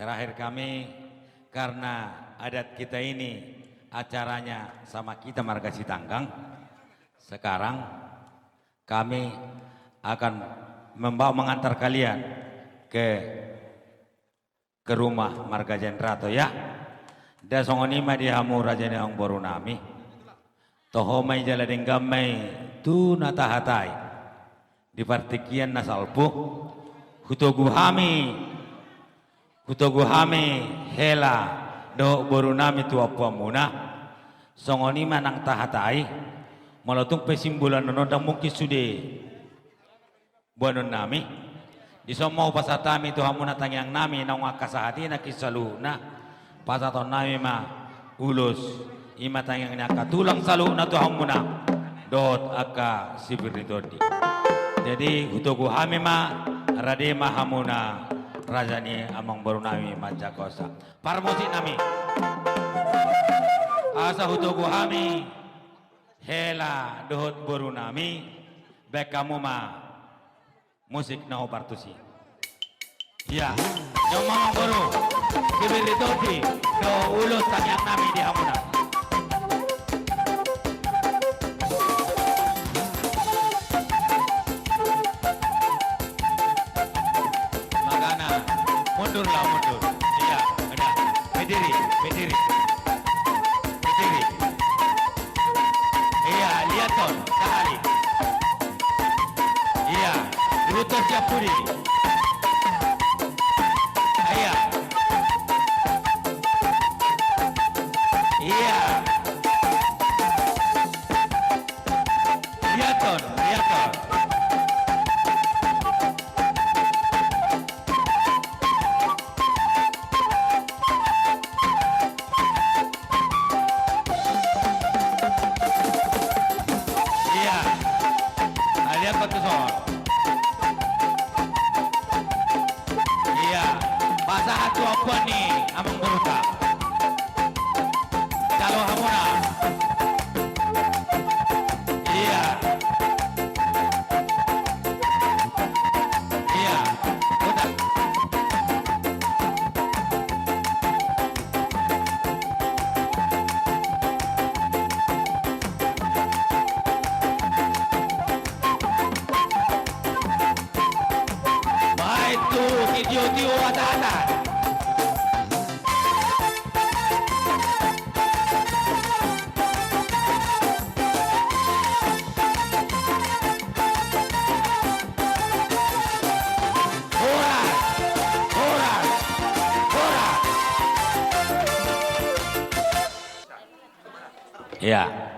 Terakhir kami, karena adat kita ini acaranya sama kita Marga Sitanggang, sekarang kami akan mengantar kalian ke rumah Marga Jendrato ya. Da songonima di hamu rajane ang borunami. Tohomai jaladeng gamai tu natahatai. Di partikian nasalpu hutoguhami hela do borunami tu apa muna. Songonima nang tahatai malotung pesimbulan nonodang mungkin sude buanon nami. Di somau pasatami tu hamuna tangyang nami na kasahati na kisaluna. Pasaton nami ma ulus ima tangyang naka tulang salu na tu hamuna dot aka sibiritodi. Jadi hutogu hami ma rade ma hamuna rajani amang baru nami majakosa. Parmosi nami asa hutogu hami hela dohot baru nami bekamu ma musik naho partusi. Ya, yang mamang baru sibiritodi do ulus tangyang nami di hamuna. Mundur. Iya, ada. Berdiri. Iya, lihat ton, sehari. Iya, lutut siap puri. Iya. Iya. Lihat ton. Iya, masa hatu apa nih amang beruta kalau hamuna. Iya, udah. Itu video ada. Horas. Ya.